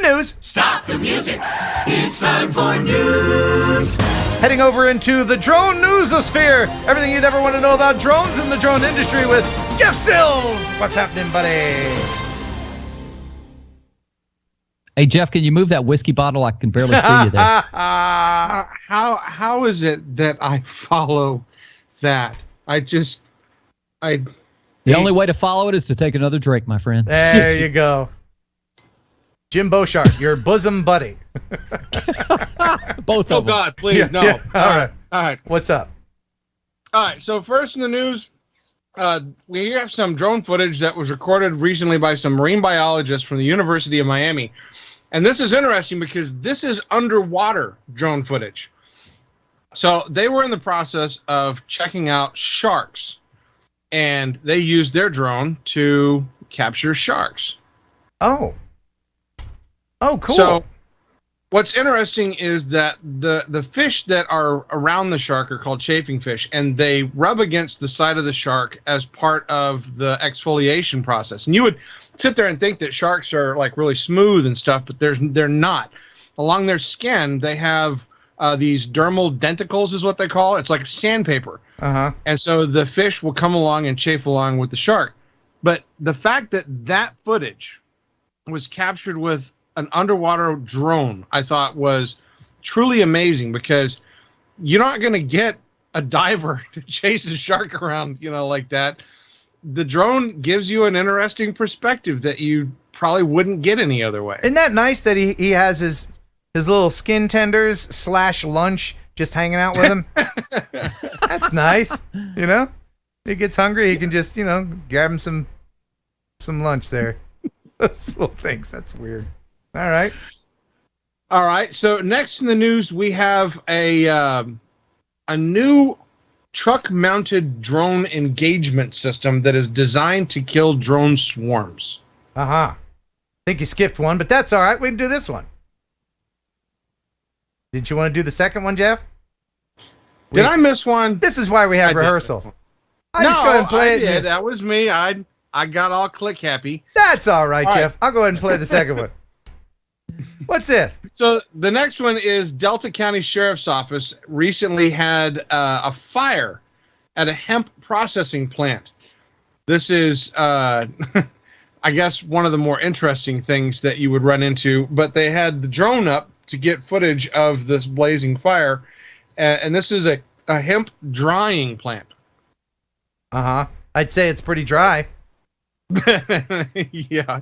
news. Stop the music. It's time for news. Heading over into the drone newsosphere. Everything you'd ever want to know about drones in the drone industry with Jeff Sills. What's happening, buddy? Hey, Jeff, can you move that whiskey bottle? I can barely see you there. How is it that I follow that? The only way to follow it is to take another drink, my friend. There you go. Jim Beauchart, your bosom buddy. Both Oh, of them. God, please, no. Yeah. All right. What's up? All right, so first in the news, we have some drone footage that was recorded recently by some marine biologists from the University of Miami. And this is interesting because this is underwater drone footage. So they were in the process of checking out sharks, and they used their drone to capture sharks. Oh, cool. So what's interesting is that the fish that are around the shark are called chafing fish, and they rub against the side of the shark as part of the exfoliation process. And you would sit there and think that sharks are like really smooth and stuff, but they're not. Along their skin, they have these dermal denticles is what they call it. It's like sandpaper. Uh-huh. And so the fish will come along and chafe along with the shark. But the fact that that footage was captured with an underwater drone, I thought was truly amazing, because you're not going to get a diver to chase a shark around, like that. The drone gives you an interesting perspective that you probably wouldn't get any other way. Isn't that nice that he has his little skin tenders / lunch just hanging out with him? That's nice. He gets hungry, he can just, grab him some lunch there. Those little things. That's weird. All right. So next in the news, we have a new truck-mounted drone engagement system that is designed to kill drone swarms. Uh-huh. I think you skipped one, but that's all right. We can do this one. Did you want to do the second one, Jeff? Did I miss one? This is why we have rehearsal. I just go ahead and play it. Did. That was me. I got all click happy. That's all right, Jeff. I'll go ahead and play the second one. What's this? So the next one is Delta County Sheriff's Office recently had a fire at a hemp processing plant. This is, I guess, one of the more interesting things that you would run into. But they had the drone up to get footage of this blazing fire. And this is a hemp drying plant. Uh-huh. I'd say it's pretty dry. Yeah.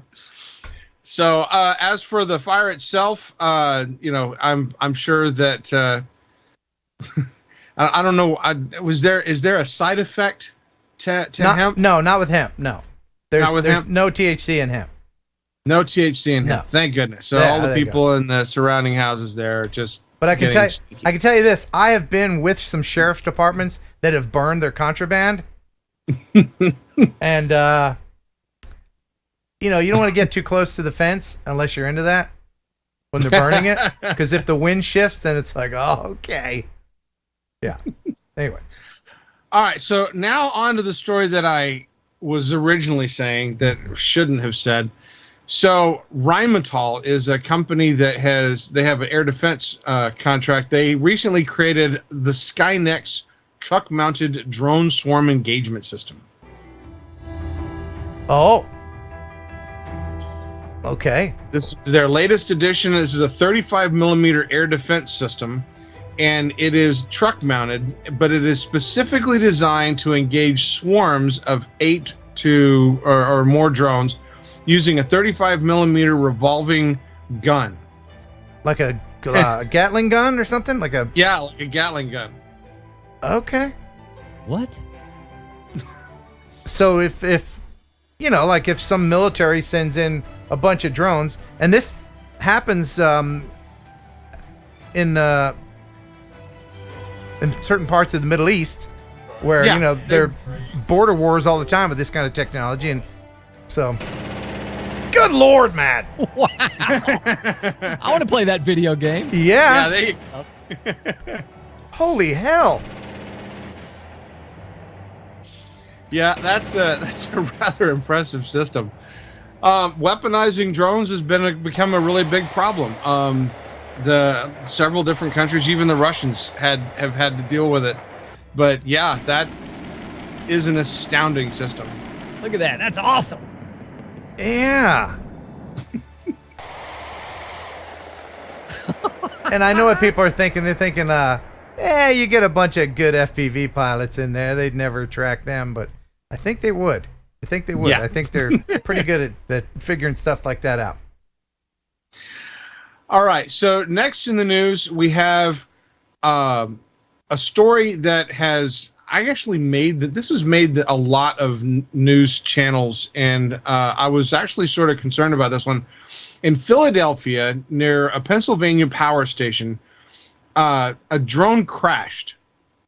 So as for the fire itself, I'm sure that I don't know. Is there a side effect to hemp? No, not with hemp. No, there's no THC in hemp. No THC in hemp. Thank goodness. So all the people in the surrounding houses there are just. But I can tell you this: I have been with some sheriff's departments that have burned their contraband, and. You don't want to get too close to the fence unless you're into that when they're burning it. Because if the wind shifts, then it's like, oh, okay. Yeah. Anyway. All right. So now on to the story that I was originally saying that shouldn't have said. So Rheinmetall is a company that they have an air defense contract. They recently created the Skynex truck-mounted drone swarm engagement system. Oh. Okay. This is their latest edition. This is a 35 millimeter air defense system, and it is truck mounted, but it is specifically designed to engage swarms of 8 or more drones using a 35 millimeter revolving gun. Like a Gatling gun or something? Like a Gatling gun. Okay. What? So if if some military sends in a bunch of drones, and this happens in certain parts of the Middle East, where they're border wars all the time with this kind of technology, and so. Good Lord, Matt! Wow. I want to play that video game. Yeah. Yeah, there you go. Holy hell! Yeah, that's a rather impressive system. Weaponizing drones has become a really big problem. The several different countries, even the Russians, have had to deal with it. But yeah, that is an astounding system. Look at that. That's awesome. Yeah. And I know what people are thinking. They're thinking, you get a bunch of good FPV pilots in there. They'd never track them, but I think they would. Yeah. I think they're pretty good at figuring stuff like that out. All right. So next in the news, we have a story that I actually made that this was made a lot of news channels, and I was actually sort of concerned about this one. In Philadelphia, near a Pennsylvania power station, a drone crashed.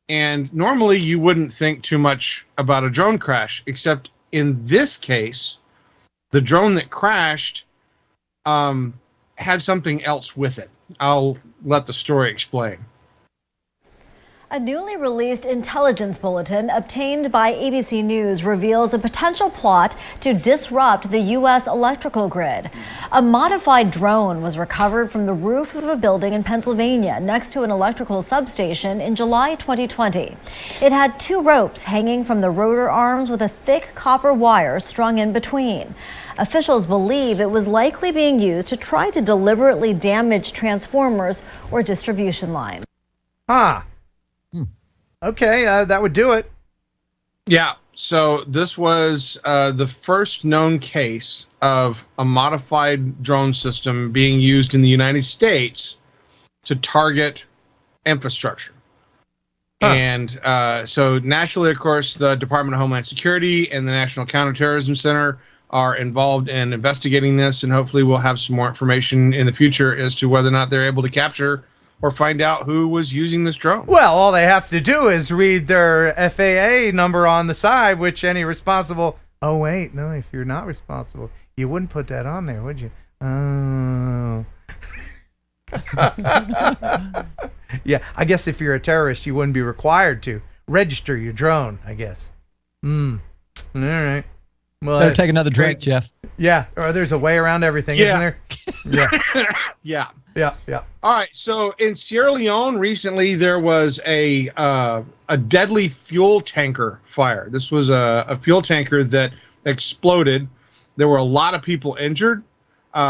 And normally you wouldn't think too much about a drone crash, except in this case, the drone that crashed had something else with it. I'll let the story explain. A newly released intelligence bulletin obtained by ABC News reveals a potential plot to disrupt the U.S. electrical grid. A modified drone was recovered from the roof of a building in Pennsylvania next to an electrical substation in July 2020. It had 2 ropes hanging from the rotor arms with a thick copper wire strung in between. Officials believe it was likely being used to try to deliberately damage transformers or distribution lines. Okay, that would do it. Yeah, so this was the first known case of a modified drone system being used in the United States to target infrastructure. And so naturally, of course, the Department of Homeland Security and the National Counterterrorism Center are involved in investigating this, and hopefully we'll have some more information in the future as to whether or not they're able to capture or find out who was using this drone. Well, all they have to do is read their FAA number on the side, which any responsible... Oh, wait, no, if you're not responsible, you wouldn't put that on there, would you? Oh. Yeah, I guess if you're a terrorist, you wouldn't be required to register your drone, I guess. All right. Well, Better take another drink, Jeff. Yeah, or there's a way around everything, isn't there? Yeah. Yeah. All right. So in Sierra Leone recently, there was a deadly fuel tanker fire. This was a fuel tanker that exploded. There were a lot of people injured.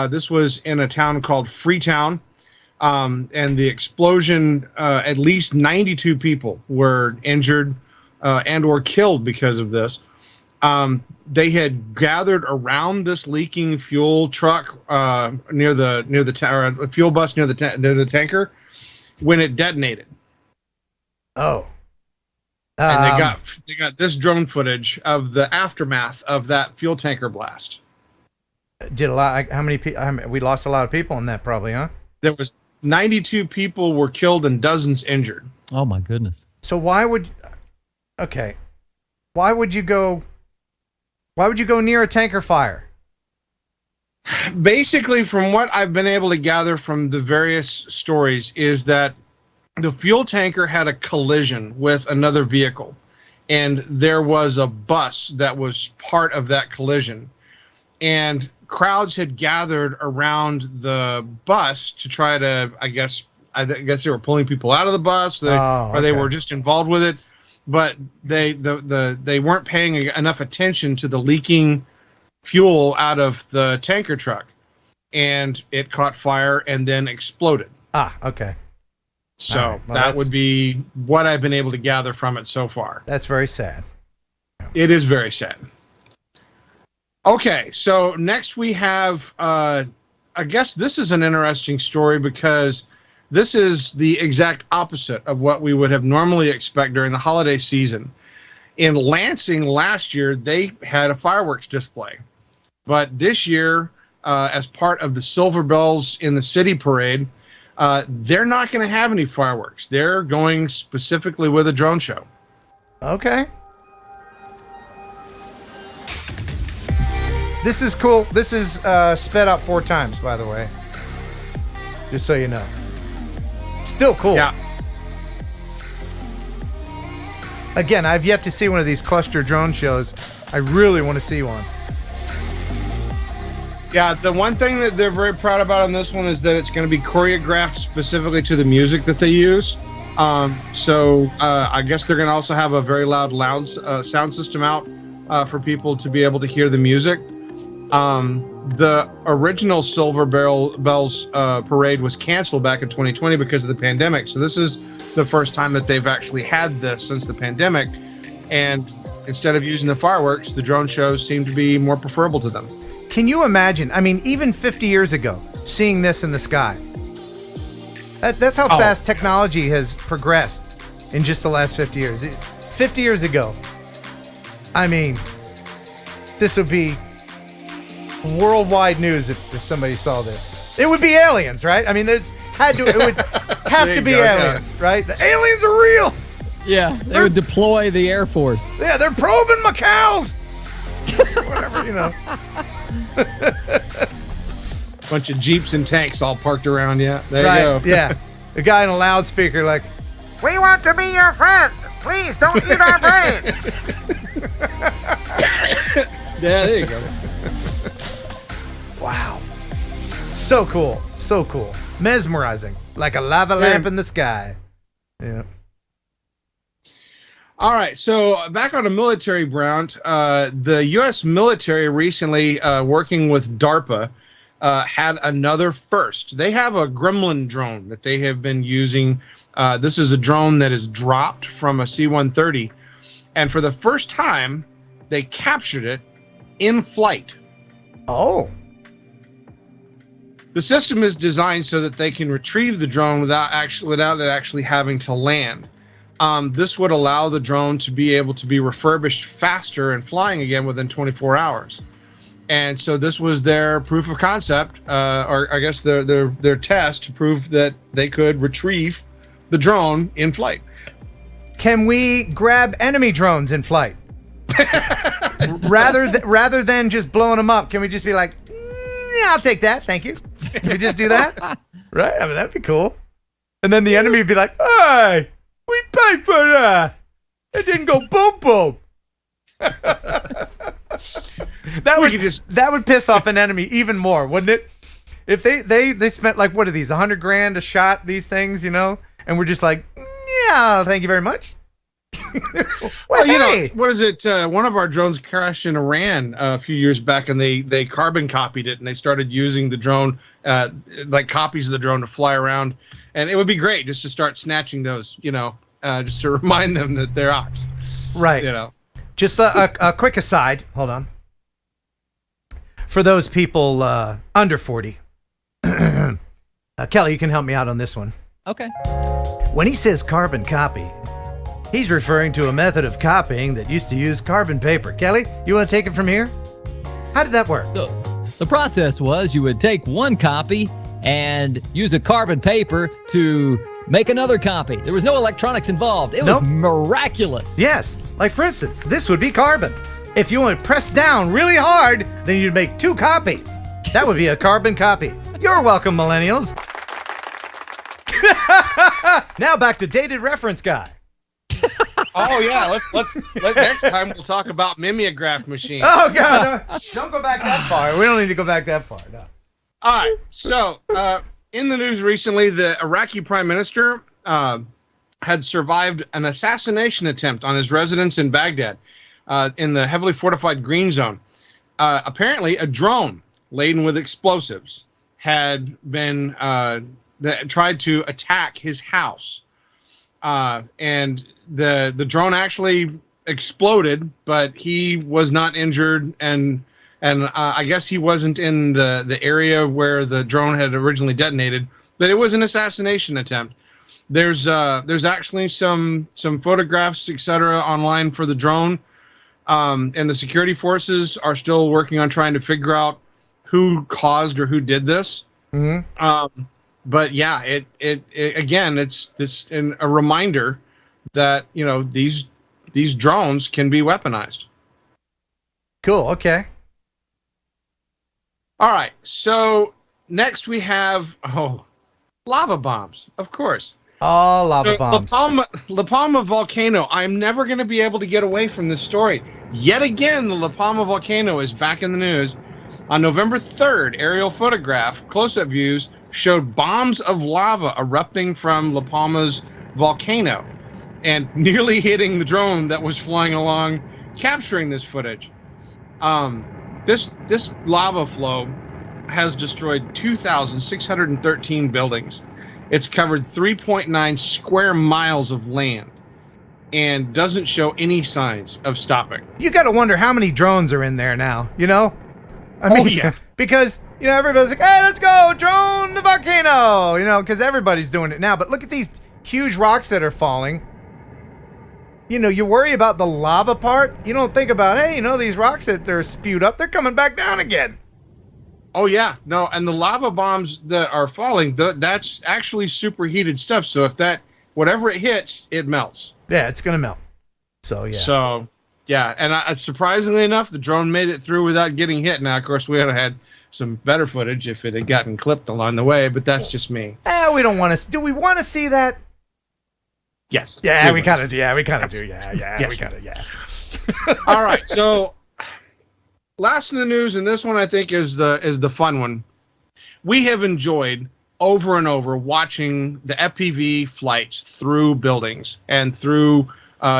This was in a town called Freetown. And the explosion, at least 92 people were injured and or killed because of this. They had gathered around this leaking fuel truck near the fuel bus near the tanker when it detonated. Oh, and they got this drone footage of the aftermath of that fuel tanker blast. Did a lot? How many people? We lost a lot of people in that, probably, huh? There was 92 people were killed and dozens injured. Oh my goodness! So why would you go? Why would you go near a tanker fire? Basically, from what I've been able to gather from the various stories, is that the fuel tanker had a collision with another vehicle, and there was a bus that was part of that collision, and crowds had gathered around the bus to try to, I guess they were pulling people out of the bus, or they were just involved with it. But they weren't paying enough attention to the leaking fuel out of the tanker truck, and it caught fire and then exploded. Okay. So right. Well, that would be what I've been able to gather from it so far. That's very sad. It is very sad. Okay, so next we have, I guess this is an interesting story because this is the exact opposite of what we would have normally expect during the holiday season. In Lansing last year, they had a fireworks display. But this year, as part of the Silver Bells in the City parade, they're not going to have any fireworks. They're going specifically with a drone show. Okay. This is cool. This is sped up 4 times, by the way. Just so you know. Still cool. Yeah. Again, I've yet to see one of these cluster drone shows. I really want to see one. Yeah, the one thing that they're very proud about on this one is that it's going to be choreographed specifically to the music that they use. I guess they're going to also have a very loud sound system out for people to be able to hear the music. The original Silver Bells parade was canceled back in 2020 because of the pandemic. So this is the first time that they've actually had this since the pandemic. And instead of using the fireworks, the drone shows seem to be more preferable to them. Can you imagine? I mean, even 50 years ago, seeing this in the sky. That's how fast technology has progressed in just the last 50 years. 50 years ago, I mean, this would be worldwide news if somebody saw this. It would be aliens, right? I mean, it would have to be aliens, right? The aliens are real. Yeah, they would deploy the Air Force. Yeah, they're probing my cows. Whatever, you know. Bunch of Jeeps and tanks all parked around. Yeah, there you go. Yeah, the guy in a loudspeaker like, "We want to be your friend. Please don't eat our brains." Yeah, there you go. Wow, so cool, so cool, mesmerizing, like a lava lamp in the sky. Yeah. All right, so back on a military front, the U.S. military recently, working with DARPA, had another first. They have a Gremlin drone that they have been using. This is a drone that is dropped from a C-130, and for the first time, they captured it in flight. Oh. The system is designed so that they can retrieve the drone without it actually having to land. This would allow the drone to be able to be refurbished faster and flying again within 24 hours. And so this was their proof of concept, or I guess their test to prove that they could retrieve the drone in flight. Can we grab enemy drones in flight? rather than just blowing them up, can we just be like, yeah, I'll take that, thank you. Can we just do that? Right? I mean, that'd be cool. And then the enemy would be like, hey, we paid for that. It didn't go boom boom. That would piss off an enemy even more, wouldn't it? If they spent like, what are these, $100,000 a shot, these things, you know, and we're just like, yeah, thank you very much. Well, you know, what is it? One of our drones crashed in Iran a few years back, and they carbon copied it, and they started using the drone, like copies of the drone to fly around, and it would be great just to start snatching those, you know, just to remind them that they're ours. Right. You know. Just a quick aside. Hold on. For those people under 40, Kelly, you can help me out on this one. Okay. When he says carbon copy, he's referring to a method of copying that used to use carbon paper. Kelly, you want to take it from here? How did that work? So the process was you would take one copy and use a carbon paper to make another copy. There was no electronics involved. It was miraculous. Yes. Like, for instance, this would be carbon. If you want to press down really hard, then you'd make two copies. That would be a carbon copy. You're welcome, millennials. Now back to dated reference guy. Oh yeah, let's next time we'll talk about mimeograph machines. Oh god, no, don't go back that far. We don't need to go back that far. No. All right. So in the news recently, the Iraqi prime minister had survived an assassination attempt on his residence in Baghdad, in the heavily fortified Green Zone. Apparently, a drone laden with explosives had been that tried to attack his house, and the drone actually exploded, but he was not injured, and I guess he wasn't in the area where the drone had originally detonated. But it was an assassination attempt. There's actually some photographs, etc., online for the drone, and the security forces are still working on trying to figure out who caused or who did this. Mm-hmm. But yeah, it again, it's a reminder that, you know, these drones can be weaponized. Cool. Okay. All right. So next we have lava bombs, of course. Oh, lava bombs. La Palma volcano. I'm never going to be able to get away from this story. Yet again, the La Palma volcano is back in the news. On November 3rd, aerial photograph close-up views showed bombs of lava erupting from La Palma's volcano and nearly hitting the drone that was flying along, capturing this footage. This lava flow has destroyed 2,613 buildings. It's covered 3.9 square miles of land and doesn't show any signs of stopping. You got to wonder how many drones are in there now, you know? I mean, yeah. Because, you know, everybody's like, hey, let's go, drone the volcano, you know, because everybody's doing it now. But look at these huge rocks that are falling. You know, you worry about the lava part. You don't think about, hey, you know, these rocks that they're spewed up, they're coming back down again. Oh, yeah. No, and the lava bombs that are falling, that's actually superheated stuff. So if whatever it hits, it melts. Yeah, it's going to melt. So, yeah. So, yeah. And surprisingly enough, the drone made it through without getting hit. Now, of course, we would have had some better footage if it had gotten clipped along the way, but that's just me. We don't want to. Do we want to see that? Yes. Yeah, we kind of do. Yeah, we kind of do. Yes, we kind of, yeah. All right. So, last in the news, and this one I think is the fun one. We have enjoyed over and over watching the FPV flights through buildings and through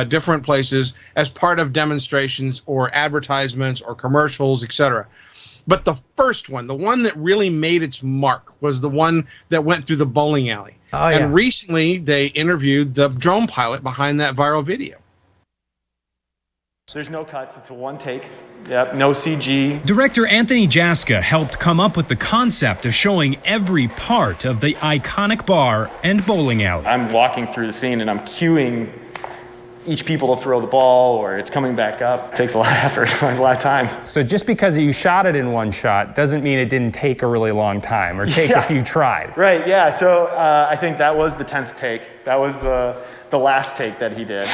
different places as part of demonstrations or advertisements or commercials, etc. But the first one, the one that really made its mark, was the one that went through the bowling alley. Oh, yeah. And recently, they interviewed the drone pilot behind that viral video. There's no cuts. It's a one take. Yep, no CG. Director Anthony Jaska helped come up with the concept of showing every part of the iconic bar and bowling alley. I'm walking through the scene and I'm cueing each people to throw the ball or it's coming back up. It takes a lot of effort, a lot of time. So just because you shot it in one shot doesn't mean it didn't take a really long time or take a few tries. Right, yeah. So I think that was the 10th take. That was the last take that he did.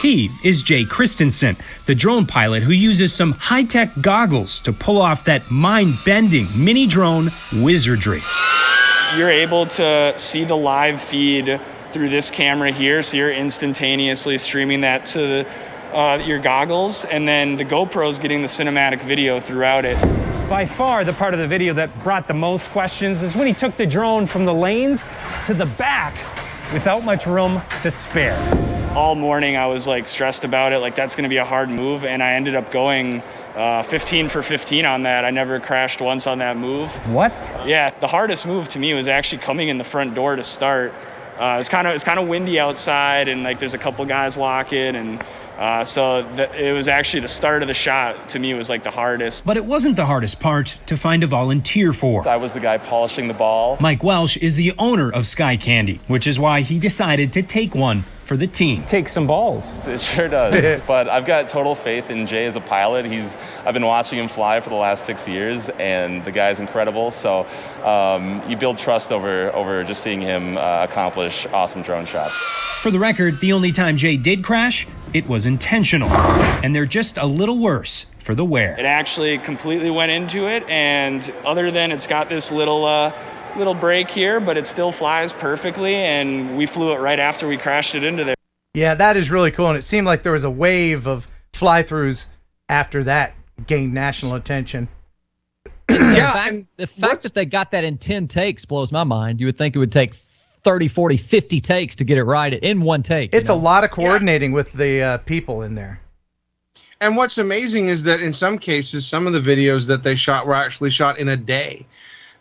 He is Jay Christensen, the drone pilot who uses some high-tech goggles to pull off that mind-bending mini drone wizardry. You're able to see the live feed through this camera here, so you're instantaneously streaming that to your goggles, and then the GoPro's getting the cinematic video throughout it. By far, the part of the video that brought the most questions is when he took the drone from the lanes to the back without much room to spare. All morning I was like stressed about it, like that's gonna be a hard move, and I ended up going 15 for 15 on that. I never crashed once on that move. What? Yeah, the hardest move to me was actually coming in the front door to start. It's kind of windy outside, and like there's a couple guys walking, and it was actually the start of the shot to me was like the hardest. But it wasn't the hardest part to find a volunteer for. I was the guy polishing the ball. Mike Welsh is the owner of Sky Candy, which is why he decided to take one for the team. Take some balls. It sure does. But I've got total faith in Jay as a pilot. I've been watching him fly for the last 6 years, and the guy's incredible. So you build trust over just seeing him accomplish awesome drone shots. For the record, the only time Jay did crash, it was intentional. And they're just a little worse for the wear. It actually completely went into it, and other than it's got this little break here, but it still flies perfectly, and we flew it right after we crashed it into there. Yeah, that is really cool, and it seemed like there was a wave of fly-throughs after that gained national attention. The fact that they got that in 10 takes blows my mind. You would think it would take 30, 40, 50 takes to get it right in one take. It's a lot of coordinating with the people in there. And what's amazing is that in some cases, some of the videos that they shot were actually shot in a day.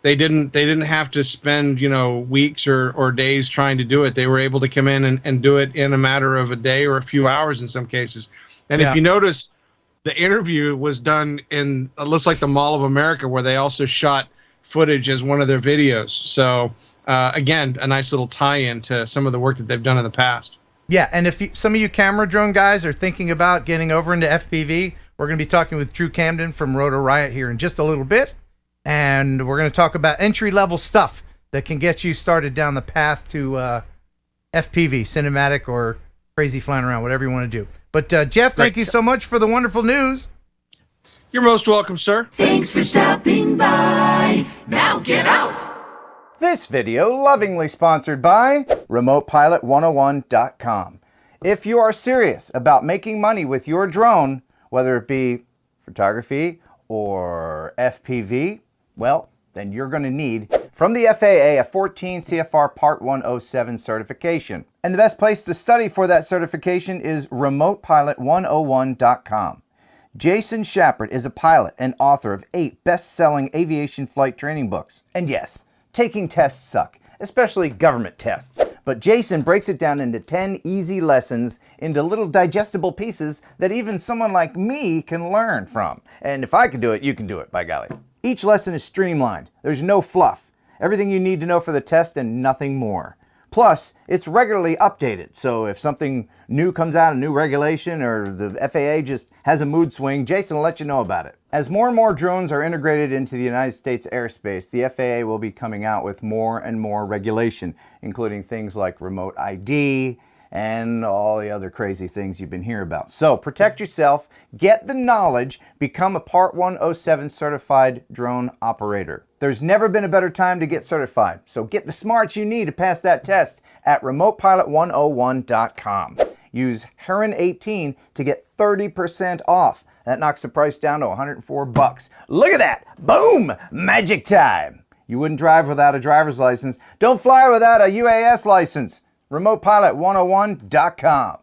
They didn't have to spend, weeks or days trying to do it. They were able to come in and do it in a matter of a day or a few hours in some cases. And if you notice, the interview was done in, it looks like the Mall of America, where they also shot footage as one of their videos. So, again, a nice little tie-in to some of the work that they've done in the past. Yeah, and if some of you camera drone guys are thinking about getting over into FPV, we're going to be talking with Drew Camden from Rotor Riot here in just a little bit. And we're going to talk about entry-level stuff that can get you started down the path to FPV, cinematic or crazy flying around, whatever you want to do. But, Jeff, thank you so much for the wonderful news. You're most welcome, sir. Thanks for stopping by. Now get out. This video lovingly sponsored by RemotePilot101.com. If you are serious about making money with your drone, whether it be photography or FPV, well, then you're going to need, from the FAA, a 14 CFR Part 107 certification. And the best place to study for that certification is remotepilot101.com. Jason Shepard is a pilot and author of 8 best-selling aviation flight training books. And yes, taking tests suck, especially government tests. But Jason breaks it down into 10 easy lessons into little digestible pieces that even someone like me can learn from. And if I can do it, you can do it, by golly. Each lesson is streamlined. There's no fluff. Everything you need to know for the test and nothing more. Plus, it's regularly updated, so if something new comes out, a new regulation, or the FAA just has a mood swing, Jason will let you know about it. As more and more drones are integrated into the United States airspace, the FAA will be coming out with more and more regulation, including things like remote ID, and all the other crazy things you've been hearing about. So protect yourself, get the knowledge, become a Part 107 certified drone operator. There's never been a better time to get certified, so get the smarts you need to pass that test at remotepilot101.com. Use Heron 18 to get 30% off. That knocks the price down to $104. Look at that! Boom! Magic time! You wouldn't drive without a driver's license. Don't fly without a UAS license. remotepilot101.com.